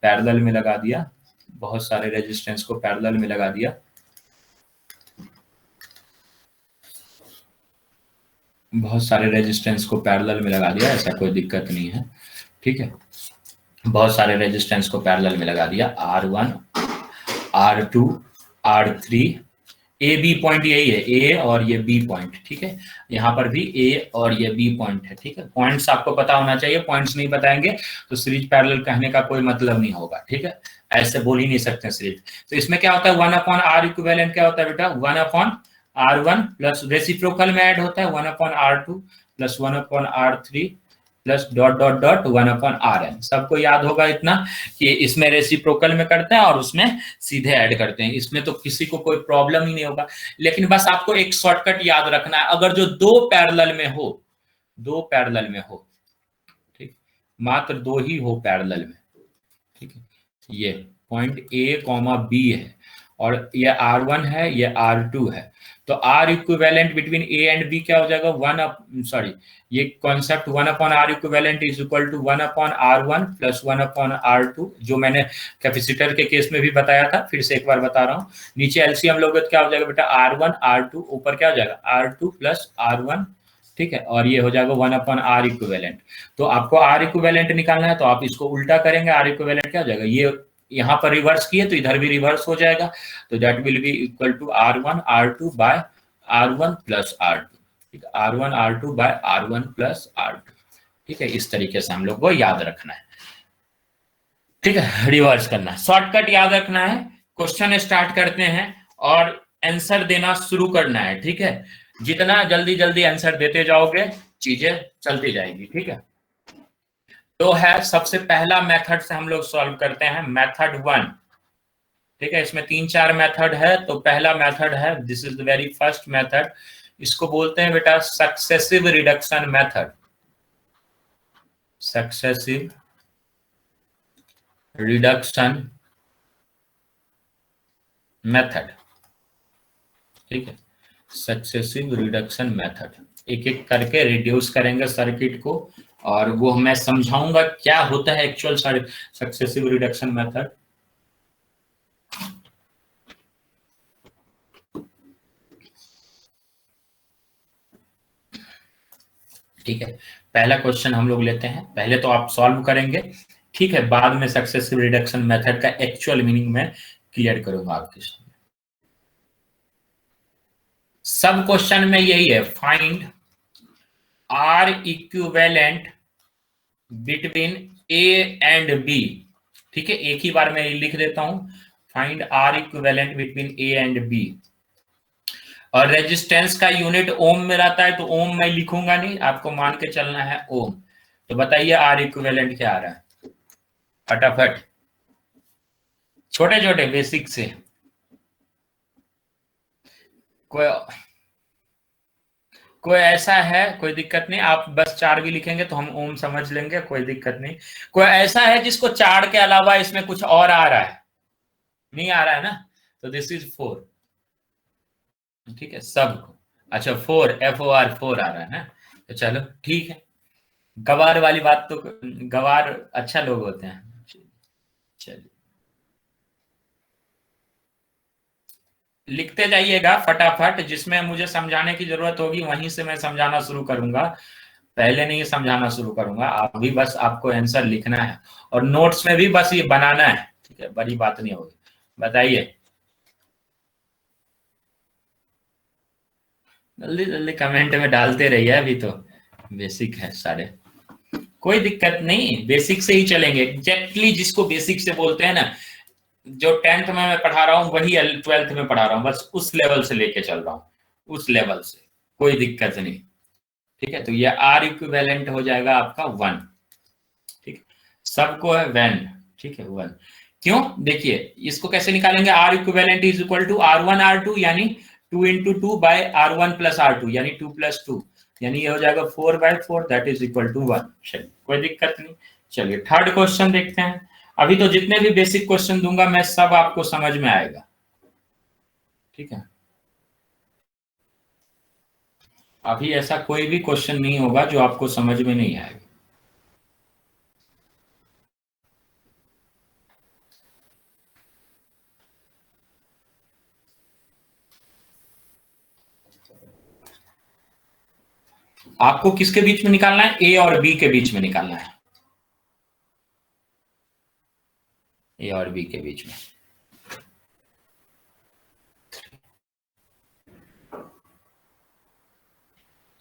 A: पैरेलल में लगा दिया, बहुत सारे रेजिस्टेंस को पैरेलल में लगा दिया, बहुत सारे रेजिस्टेंस को पैरेलल में लगा दिया, ऐसा कोई दिक्कत नहीं है, ठीक है। बहुत सारे रेजिस्टेंस को पैरेलल में लगा दिया, R1 R2 R3, A B point यही है, ए और ये बी पॉइंट, ठीक है, यहाँ पर भी ए और ये बी पॉइंट है, ठीक है। पॉइंट्स आपको पता होना चाहिए, पॉइंट्स नहीं बताएंगे तो सीरीज पैरेलल कहने का कोई मतलब नहीं होगा, ठीक है, ऐसे बोल ही नहीं सकते सीरीज। तो इसमें क्या होता है 1/R इक्विवेलेंट क्या होता है बेटा, 1/R1 प्लस रेसिप्रोकल में ऐड होता है 1/R2 plus 1/R3 plus dot dot dot 1/Rn। सबको याद होगा इतना कि इसमें रेसिप्रोकल में करते हैं और उसमें सीधे ऐड करते हैं, इसमें तो किसी को कोई प्रॉब्लम ही नहीं होगा। लेकिन बस आपको एक शॉर्टकट याद रखना है, अगर जो दो पैरेलल में हो, दो पैरेलल में हो, ठीक, मात्र दो ही हो पैरेलल में, ठीक है, ये पॉइंट ए कॉमा बी है और ये R1 है, ये R2 है, तो R equivalent between A and B क्या हो जाएगा, ये concept 1/R equivalent is equal to 1/R1 plus 1/R2, जो मैंने कैपेसिटर के केस में भी बताया था, फिर से एक बार बता रहा हूँ। नीचे एलसीएम लोगे तो क्या हो जाएगा बेटा, R1 R2, ऊपर क्या हो जाएगा R2 प्लस R1 ठीक है, और ये हो जाएगा 1/r इक्विवेलेंट। तो आपको r इक्विवेलेंट निकालना है तो आप इसको उल्टा करेंगे, r इक्विवेलेंट क्या हो जाएगा, ये यहाँ पर रिवर्स किए तो इधर भी रिवर्स हो जाएगा, तो that will be equal to r1 r2 by r1 plus r2। ठीक है, r1 r2 by r1 plus r2। ठीक है, इस तरीके से हम लोग को याद रखना है। ठीक है, रिवर्स करना है, शॉर्टकट याद रखना है। क्वेश्चन स्टार्ट करते हैं और आंसर देना शुरू करना है। ठीक है, जितना जल्दी जल्दी आंसर देते जाओगे चीजें चलती जाएगी। ठीक है, तो है सबसे पहला मेथड से हम लोग सॉल्व करते हैं, मेथड 1। ठीक है, इसमें 3-4 मेथड है, तो पहला मेथड है, this is the very first method, इसको बोलते हैं बेटा successive reduction method. Successive reduction method. ठीक है, सक्सेसिव रिडक्शन मेथड, एक एक करके रिड्यूस करेंगे सर्किट को, और वो मैं समझाऊंगा क्या होता है एक्चुअल सक्सेसिव रिडक्शन मेथड। ठीक है, पहला क्वेश्चन हम लोग लेते हैं, पहले तो आप सॉल्व करेंगे। ठीक है, बाद में सक्सेसिव रिडक्शन मेथड का एक्चुअल मीनिंग में क्लियर करूंगा आपके सामने। सब क्वेश्चन में यही है, find R equivalent between A and B. ठीक है, एक ही बार मैं लिख देता हूं, find R equivalent between A and B. और रेजिस्टेंस का यूनिट ओम में रहता है, तो ओम मैं लिखूंगा नहीं, आपको मान के चलना है ओम। तो बताइए आर इक्विवेलेंट क्या आ रहा है, फटाफट, छोटे छोटे बेसिक से। कोई कोई ऐसा है, कोई दिक्कत नहीं, आप बस 4 भी लिखेंगे तो हम ओम समझ लेंगे, कोई दिक्कत नहीं। कोई ऐसा है जिसको 4 के अलावा इसमें कुछ और आ रहा है, नहीं आ रहा है ना, तो दिस इज 4। ठीक है, सबको, अच्छा 4 FOR 4 आ रहा है ना, तो चलो ठीक है। गवार वाली बात तो, गवार अच्छा लोग होते हैं। चलिए लिखते जाइएगा फटाफट, जिसमें मुझे समझाने की जरूरत होगी वहीं से मैं समझाना शुरू करूंगा, पहले नहीं समझाना शुरू करूंगा। अभी बस आपको आंसर लिखना है, और नोट्स में भी बस ये बनाना है। ठीक है, बड़ी बात नहीं होगी। बताइए, जल्दी जल्दी कमेंट में डालते रहिए, अभी तो बेसिक है सारे, कोई दिक्कत नहीं, बेसिक से ही चलेंगे एग्जैक्टली, जिसको बेसिक से बोलते हैं ना, जो 10th में मैं पढ़ा रहा हूँ वही 12th में पढ़ा रहा हूँ, बस उस लेवल से लेके चल रहा हूँ, उस लेवल से, कोई दिक्कत नहीं। ठीक है, तो ये आर इक्विवेलेंट हो जाएगा आपका 1। ठीक है, सबको है 1। ठीक है, 1, क्यों, देखिए इसको कैसे निकालेंगे, R equivalent is equal to R1 R2 यानी 2 into 2 bye R1 plus R2 यानी 2 + 2, यानी ये हो जाएगा 4/4, दैट इज इक्वल टू 1। चलिए कोई दिक्कत नहीं। चलिए थर्ड क्वेश्चन देखते हैं। अभी तो जितने भी बेसिक क्वेश्चन दूंगा मैं सब आपको समझ में आएगा। ठीक है, अभी ऐसा कोई भी क्वेश्चन नहीं होगा जो आपको समझ में नहीं आएगा। आपको किसके बीच में निकालना है, ए और बी के बीच में निकालना है, ए और बी के बीच में।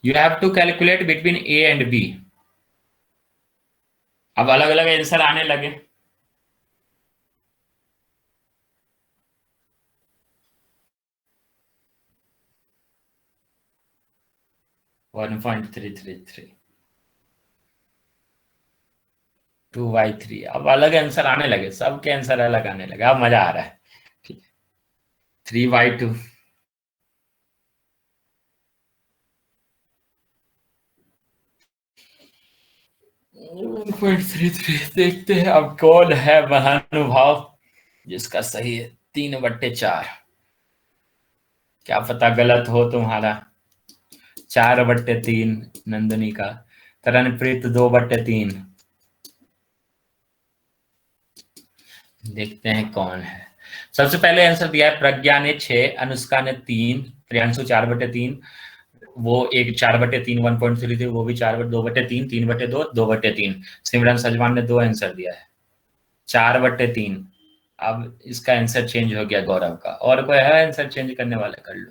A: You have to calculate between A and B. अब अलग अलग आंसर आने लगे। वन 1.333, 2/3, अब अलग आंसर आने लगे, सबके आंसर अलग आने लगे, अब मजा आ रहा है। ठीक है, 3/2, 1.33। देखते हैं अब कौन है महानुभाव जिसका सही है 3/4। क्या पता गलत हो तुम्हारा। 4/3 नंदनी का, तरणप्रीत 2/3। देखते हैं कौन है। सबसे पहले आंसर दिया है प्रज्ञा ने 6, अनुष्का ने 3, प्रियांशु 4/3, वो एक 4/3 1.3 थी, वो भी 2/3 3/2 2/3। सिमरन सजमान ने 2 आंसर दिया है, 4/3। अब इसका आंसर चेंज हो गया गौरव का, और कोई है आंसर चेंज करने वाला? कर लो।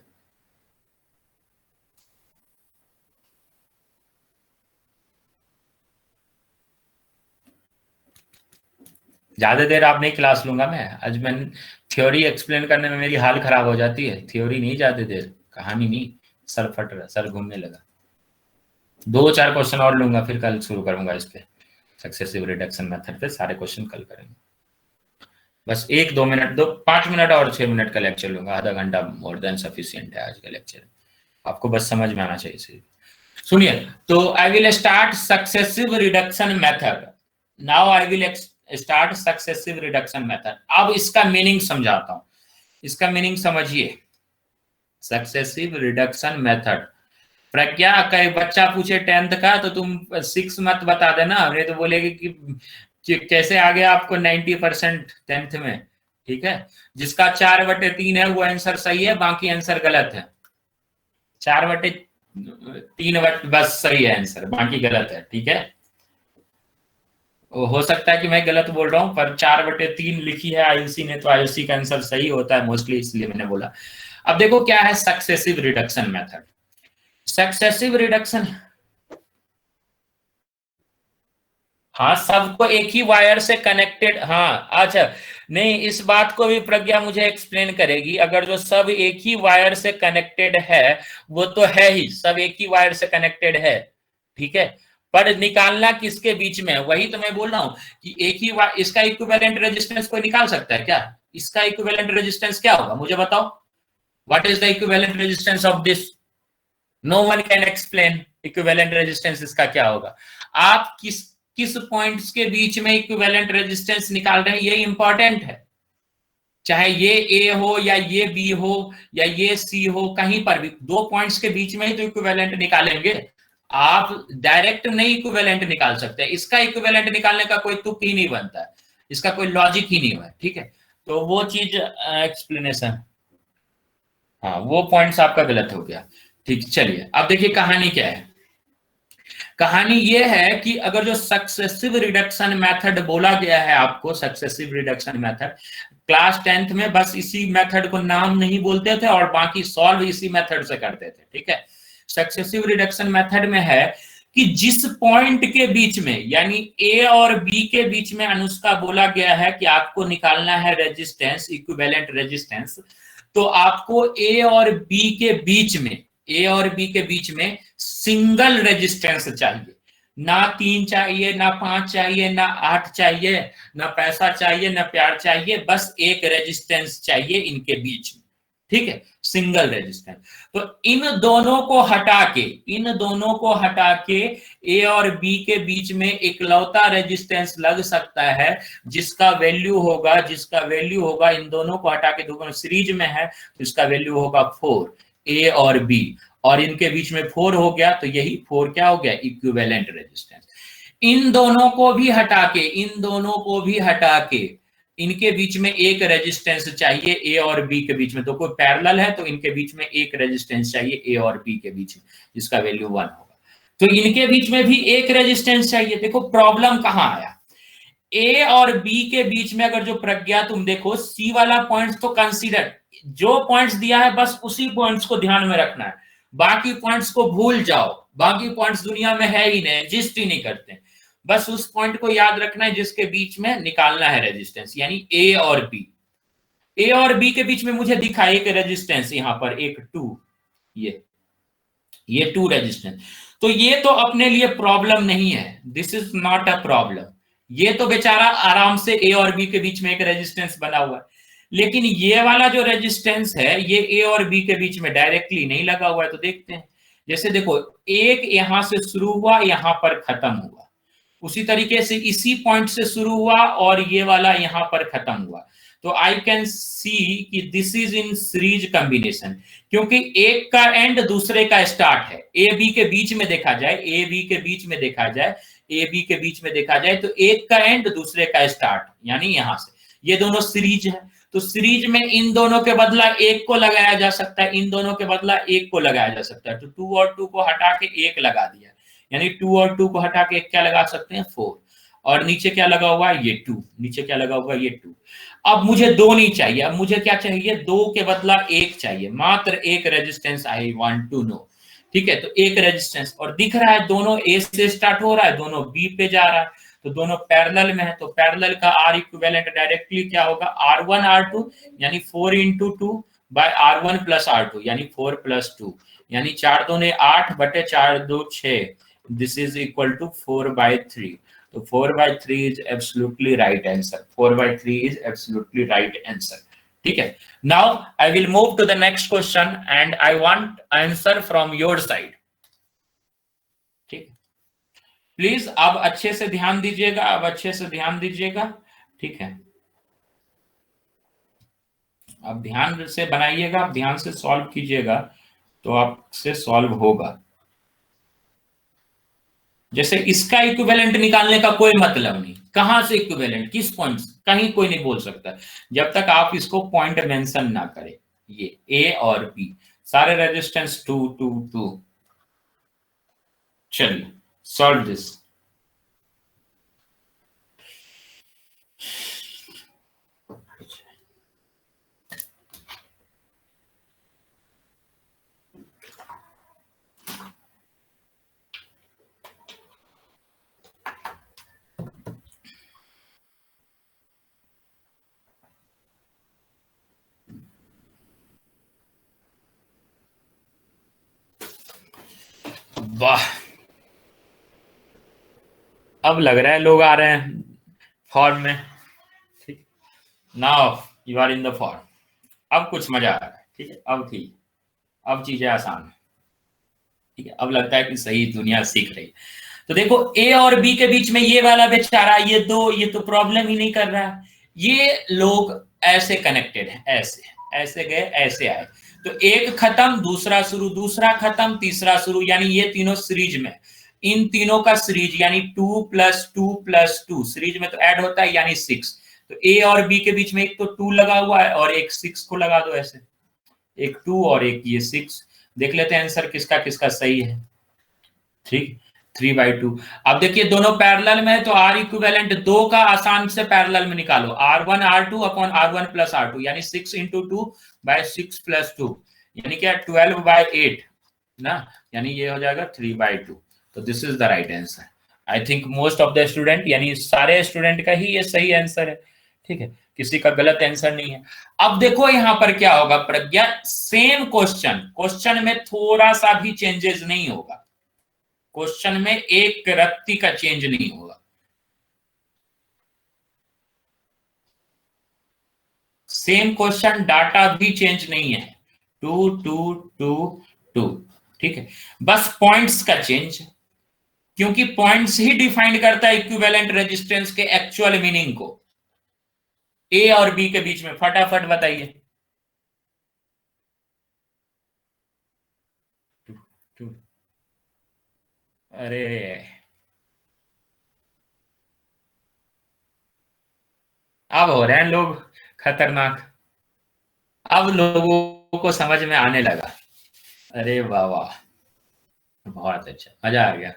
A: ज्यादा देर आप नहीं क्लास लूंगा मैं आज। मैं थ्योरी एक्सप्लेन करने में मेरी हाल खराब हो जाती है, थ्योरी नहीं ज्यादा देर, कहानी नहीं। सर फट रहा, सर घूमने लगा। 2-4 क्वेश्चन और लूंगा, फिर कल शुरू करूंगा इस पे, सक्सेसिव रिडक्शन मेथड पे सारे क्वेश्चन कल करेंगे। बस 1-2 मिनट, 5 मिनट और 6 मिनट का लेक्चर लूंगा, आधा घंटा मोर देन सफिशिएंट है आज का लेक्चर। आपको बस समझ में आना चाहिए। सुनिए, तो I will start successive reduction method. Now I will start successive reduction method. अब इसका मीनिंग समझाता हूं, इसका मीनिंग समझिए। Successive reduction method. प्रज्ञा, कई बच्चा पूछे 10th का तो तुम 6 मत बता देना, नहीं तो बोलेगी कि कैसे आ गया आपको 90% 10th में। ठीक है, जिसका 4/3 है वो आंसर सही है, बाकी आंसर गलत है। 4/3 बस सही है आंसर, बाकी गलत है। ठीक है, हो सकता है कि मैं गलत बोल रहा हूं, पर 4/3 लिखी है आयुषी ने, तो आयुषी का आंसर सही होता है मोस्टली, इसलिए मैंने बोला। अब देखो क्या है successive reduction method. Successive reduction, हाँ सबको एक ही वायर से कनेक्टेड, हाँ अच्छा, नहीं इस बात को भी प्रज्ञा मुझे एक्सप्लेन करेगी। अगर जो सब एक ही वायर से कनेक्टेड है, वो तो है ही, सब एक ही वायर से कनेक्टेड है, ठीक है, पर निकालना किसके बीच में है, वही तो मैं बोल रहा हूं कि एक ही इसका इक्विवेलेंट रेजिस्टेंस कोई निकाल सकता है क्या? इसका इक्विवेलेंट रेजिस्टेंस क्या होगा मुझे बताओ? What is the equivalent resistance of this? No one can explain equivalent resistance इसका क्या होगा। आप किस किस पॉइंट्स के बीच में इक्विवेलेंट रेजिस्टेंस निकाल रहे हैं, ये इंपॉर्टेंट है। चाहे ये ए हो या ये बी हो या ये सी हो, कहीं पर भी 2 पॉइंट्स के बीच में ही तो इक्विवेलेंट निकालेंगे। आप डायरेक्ट नहीं इक्विवेलेंट निकाल सकते, इसका इक्विवेलेंट निकालने का कोई तुक ही नहीं बनता है, इसका कोई लॉजिक ही नहीं हुआ। ठीक है, तो वो चीज एक्सप्लेनेशन, हाँ वो पॉइंट्स आपका गलत हो गया। ठीक, चलिए अब देखिए कहानी क्या है। कहानी ये है कि अगर जो सक्सेसिव रिडक्शन मेथड बोला गया है आपको, successive reduction method, class 10th में बस इसी मेथड को नाम नहीं बोलते थे और बाकी सॉल्व इसी मेथड से करते थे। ठीक है, सक्सेसिव रिडक्शन मेथड में है कि जिस पॉइंट के बीच में, यानी ए और बी के बीच में अनुष्का बोला गया है कि आपको निकालना है रेजिस्टेंस, इक्विवेलेंट रेजिस्टेंस, तो आपको ए और बी के बीच में, ए और बी के बीच में सिंगल रेजिस्टेंस चाहिए। ना 3 चाहिए, ना 5 चाहिए, ना 8 चाहिए, ना पैसा चाहिए, ना प्यार चाहिए, बस एक रेजिस्टेंस चाहिए इनके बीच में। ठीक है, सिंगल रेजिस्टेंस। तो इन दोनों को हटा के, इन दोनों को हटा के ए और बी के बीच में इकलौता रेजिस्टेंस लग सकता है जिसका वैल्यू होगा, जिसका वैल्यू होगा, इन दोनों को हटा के, दोनों सीरीज में है तो इसका वैल्यू होगा 4, ए और बी, और इनके बीच में 4 हो गया, तो यही 4 क्या हो गया? Equivalent resistance. इन दोनों को भी हटा के, इन दोनों को भी हटा के इनके बीच में एक रेजिस्टेंस चाहिए ए और बी के बीच में, तो कोई पैरेलल है तो इनके बीच में एक रेजिस्टेंस चाहिए ए और बी के बीच में, जिसका वैल्यू 1 होगा। तो इनके बीच में भी एक रेजिस्टेंस चाहिए। देखो प्रॉब्लम कहां आया, ए और बी के बीच में अगर जो प्रज्ञा तुम देखो, सी वाला पॉइंट्स तो कंसीडर, जो पॉइंट्स दिया है बस उसी पॉइंट्स को ध्यान में रखना है, बाकी पॉइंट्स को भूल जाओ, बाकी पॉइंट्स दुनिया में है ही नहीं, एग्जिस्ट ही नहीं करते। बस उस पॉइंट को याद रखना है जिसके बीच में निकालना है रेजिस्टेंस, यानी ए और बी। ए और बी के बीच में मुझे दिखा एक रेजिस्टेंस, यहां पर एक 2, ये 2 रेजिस्टेंस, तो ये तो अपने लिए प्रॉब्लम नहीं है, this is not a problem. ये तो बेचारा आराम से ए और बी के बीच में एक रेजिस्टेंस बना हुआ है। लेकिन ये वाला जो रेजिस्टेंस है, ये ए और बी के बीच में डायरेक्टली नहीं लगा हुआ है, तो देखते हैं। जैसे देखो, एक यहां से शुरू हुआ, यहां पर खत्म हुआ, उसी तरीके से इसी पॉइंट से शुरू हुआ और ये वाला यहां पर खत्म हुआ, तो आई कैन सी कि this is in series combination, क्योंकि एक का एंड दूसरे का स्टार्ट है। ए बी के बीच में देखा जाए, ए बी के बीच में देखा जाए, ए बी के बीच में देखा जाए, तो एक का एंड दूसरे का स्टार्ट, यानी यहां से ये दोनों सीरीज है। तो सीरीज में इन दोनों के बदला एक को लगाया जा सकता है, इन दोनों के बदला एक को लगाया जा सकता है। तो 2 और 2 को हटा के एक लगा दिया, यानी 2 और 2 को हटा के क्या लगा सकते हैं 4, और नीचे क्या लगा हुआ है ये 2, नीचे क्या लगा हुआ है ये 2। अब मुझे 2 नहीं चाहिए, अब मुझे क्या चाहिए 2 के बदला 1 चाहिए, मात्र एक resistance I want to know. ठीक है, तो एक रेजिस्टेंस, और दिख रहा है दोनों ए से स्टार्ट हो रहा है, दोनों बी पे जा रहा है, तो दोनों पैरेलल में है, तो पैरेलल का आर इक्विवेलेंट डायरेक्टली क्या होगा R1 R2 यानी 4 into 2 bye R1 plus R2 यानी 4 प्लस 2, यानी 4 दूने 8 बटे 4 2 6, दिस इज इक्वल टू 4/3। तो 4/3 is absolutely right answer, 4/3 is absolutely right answer. ठीक है, now I will move to the next question and I want answer from your side. ठीक, please अब अच्छे से ध्यान दीजिएगा, अब अच्छे से ध्यान दीजिएगा। ठीक है, अब ध्यान से बनाइएगा, अब ध्यान से सॉल्व कीजिएगा, तो आपसे सॉल्व होगा। जैसे इसका इक्विवेलेंट निकालने का कोई मतलब नहीं, कहां से इक्विवेलेंट, किस पॉइंट, कहीं कोई नहीं बोल सकता जब तक आप इसको पॉइंट मेंशन ना करें। ये ए और बी सारे रेजिस्टेंस 2 2 2। चलिए सॉल्व दिस। वाह, अब लग रहा है लोग आ रहे हैं फॉर्म में। ठीक, now you are in the form, अब कुछ मजा आ रहा है। ठीक है, अब ठीक, अब चीजें आसान है। ठीक है, अब लगता है कि सही दुनिया सीख रही है। तो देखो ए और बी के बीच में ये वाला बेचारा, ये दो, ये तो प्रॉब्लम ही नहीं कर रहा है। ये लोग ऐसे कनेक्टेड है, ऐसे ऐसे गए ऐसे आए, तो एक खत्म दूसरा शुरू, दूसरा खत्म तीसरा शुरू, यानी ये तीनों सीरीज में, इन तीनों का सीरीज यानी 2 + 2 + 2 सीरीज में तो ऐड होता है यानी 6। तो ए और बी के बीच में एक तो 2 लगा हुआ है और एक 6 को लगा दो ऐसे, एक 2 और एक ये 6। देख लेते हैं आंसर किसका किसका सही है। ठीक, 3/2। अब देखिए दोनों पैरेलल में है, तो आर इक्विवेलेंट 2 का आसान से पैरेलल में निकालो, R1 R2 upon R1 plus R2 यानी 6 into 2 by 6 + 2 यानी क्या 12/8 ना, यानी ये हो जाएगा 3/2। तो this is the right answer. I think most of the student, यानी सारे स्टूडेंट का ही ये सही आंसर है। ठीक है, किसी का गलत आंसर नहीं है। अब देखो यहां पर क्या होगा प्रज्ञा, सेम क्वेश्चन में थोड़ा सा भी चेंजेस नहीं होगा, क्वेश्चन में एक रत्ती का चेंज नहीं होगा। सेम क्वेश्चन, डाटा भी चेंज नहीं है, 2 2 2 2। ठीक है, बस पॉइंट्स का चेंज, क्योंकि पॉइंट्स ही डिफाइन करता है इक्विवेलेंट रेजिस्टेंस के एक्चुअल मीनिंग को। ए और बी के बीच में फटाफट बताइए। अरे अब हो रहे हैं लोग खतरनाक, अब लोगों को समझ में आने लगा। अरे वाह वाह, बहुत अच्छा, मजा आ गया।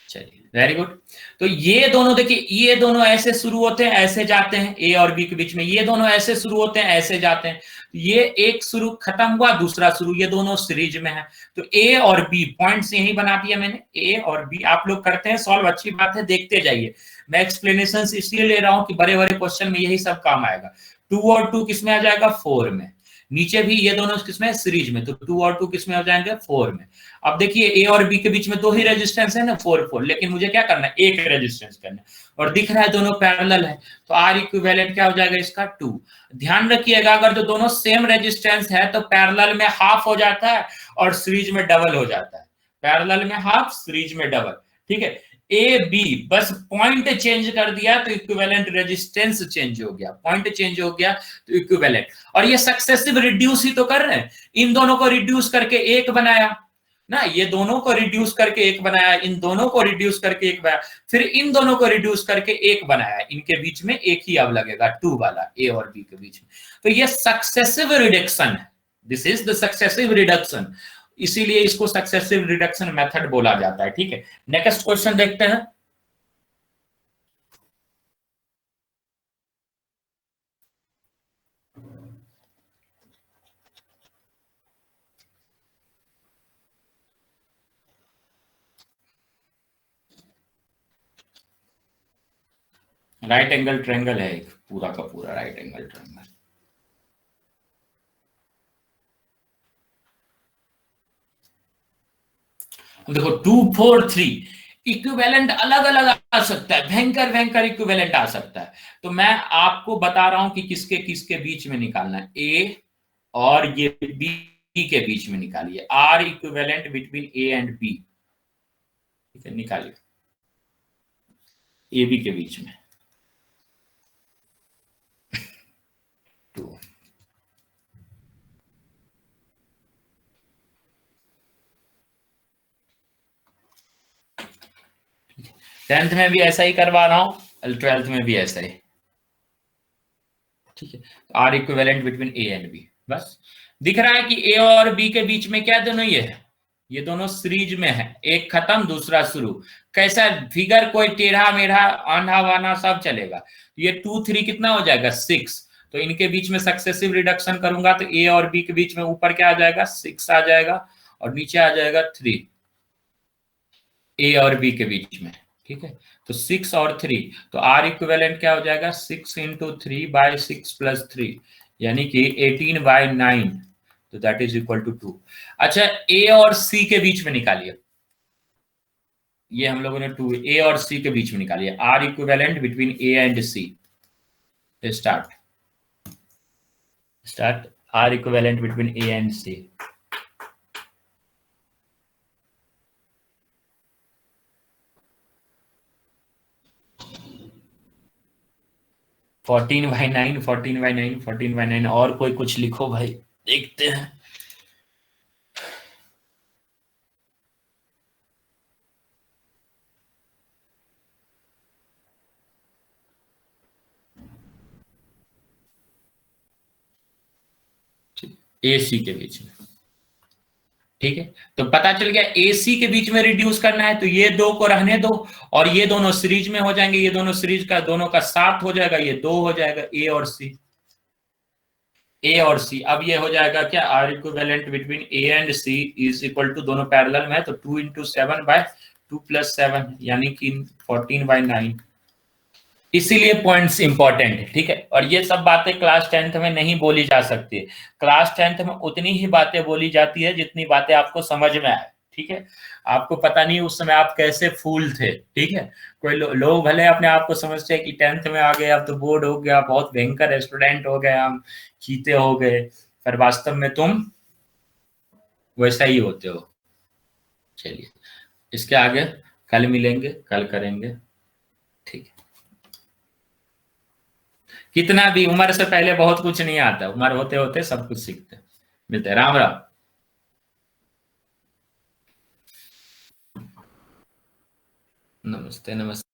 A: चलिए वेरी गुड। तो ये दोनों देखिए, ये दोनों ऐसे शुरू होते हैं ऐसे जाते हैं, ए और बी के बीच में ये दोनों ऐसे शुरू होते हैं ऐसे जाते हैं, ये एक शुरू खत्म हुआ दूसरा शुरू, ये दोनों सीरीज में है। तो ए और बी पॉइंट्स यही बना दिया मैंने, ए और बी। आप लोग करते हैं सॉल्व, अच्छी बात है, देखते जाइए। मैं एक्सप्लेनेशन इसलिए ले रहा हूं कि बड़े बड़े क्वेश्चन में यही सब काम आएगा। 2 और 2 किसमें आ जाएगा 4 में, नीचे भी ये दोनों किसमें सीरीज में, तो 2 और 2 किसमें हो जाएंगे 4 में। अब देखिए ए और बी के बीच में 2 ही रेजिस्टेंस है ना, 4 4, लेकिन मुझे क्या करना है एक रेजिस्टेंस करना है, और दिख रहा है दोनों पैरेलल है, तो आर इक्विवेलेंट क्या हो जाएगा इसका 2। ध्यान रखिएगा अगर जो दोनों सेम रेजिस्टेंस है तो पैरेलल में हाफ हो जाता है और सीरीज में डबल हो जाता है, पैरेलल में हाफ सीरीज में डबल। ठीक है, ए बी बस पॉइंट चेंज कर दिया तो इक्विवेलेंट रेजिस्टेंस चेंज हो गया, पॉइंट चेंज हो गया तो इक्विवेलेंट। और ये सक्सेसिव रिड्यूस ही तो कर रहे हैं, इन दोनों को रिड्यूस करके एक बनाया, ना, ये दोनों को रिड्यूस करके एक बनाया, इन दोनों को रिड्यूस करके एक बनाया, फिर इन दोनों को रिड्यूस करके एक बनाया, इनके बीच में एक ही अब लगेगा 2 वाला, ए और बी के बीच में। तो ये सक्सेसिव रिडक्शन है, this is the successive reduction, इसीलिए इसको सक्सेसिव रिडक्शन मेथड बोला जाता है। ठीक है, नेक्स्ट क्वेश्चन देखते हैं। राइट एंगल ट्रायंगल है एक, पूरा का पूरा राइट एंगल ट्रायंगल। देखो 2 4 3 इक्विवेलेंट अलग अलग आ सकता है, भयंकर भयंकर इक्विवेलेंट आ सकता है। तो मैं आपको बता रहा हूं कि किसके किसके बीच में निकालना है, ए और ये बी के बीच में निकालिए, R equivalent between A and B. ठीक है, निकालिए ए बी के बीच में 2। 10th में भी ऐसा ही करवा रहा हूं, 12th में भी ऐसा ही। ठीक है, R equivalent between A and B, बस दिख रहा है कि ए और बी के बीच में क्या दोनों ये है, ये दोनों सीरीज में है, एक खत्म दूसरा शुरू। कैसा फिगर, कोई टेढ़ा मेढ़ा आंधा वाना सब चलेगा। ये 2 3 कितना हो जाएगा 6, तो इनके बीच में सक्सेसिव रिडक्शन करूंगा तो ए और बी के बीच में ऊपर क्या आ जाएगा 6 आ जाएगा, और नीचे आ जाएगा 3 ए और बी के बीच में। ठीक है, तो 6 और 3, तो आर इक्विवेलेंट क्या हो जाएगा 6 इंटू 3/6 प्लस 3, यानी कि 18/9, तो दैट इज इक्वल टू 2। अच्छा, ए और सी के बीच में निकालिए, ये हम लोगों ने 2 ए और सी के बीच में निकालिए, R equivalent between A and C. Start start R equivalent between A and C. 14/9 14/9 14/9, और कोई कुछ लिखो भाई, देखते हैं। ए सी के बीच में, ठीक है, तो पता चल गया ए सी के बीच में रिड्यूस करना है, तो ये दो को रहने दो, और ये दोनों सीरीज में हो जाएंगे, ये दोनों सीरीज का दोनों का 7 हो जाएगा, ये 2 हो जाएगा, ए और सी। ए और सी, अब ये हो जाएगा क्या, R equivalent between A and C is equal to, दोनों पैरेलल में, तो 2 इंटू 7/2 + 7, यानी कि 14/9। इसीलिए पॉइंट्स इंपॉर्टेंट है। ठीक है, और ये सब बातें क्लास 10th में नहीं बोली जा सकती, क्लास 10th में उतनी ही बातें बोली जाती है जितनी बातें आपको समझ में आए। ठीक है, आपको पता नहीं उस समय आप कैसे फूल थे। ठीक है, कोई लोग भले अपने आप को समझते हैं कि 10th में आ गए, अब तो बोर्ड हो गया, बहुत भयंकर स्टूडेंट हो गए हम, चीते हो गए, पर वास्तव में तुम वैसा ही होते हो। चलिए, इसके आगे कल मिलेंगे, कल करेंगे। ठीक है, कितना भी, उम्र से पहले बहुत कुछ नहीं आता, उम्र होते होते सब कुछ सीखते हैं। मिलते हैं, राम राम। नमस्ते नमस्ते।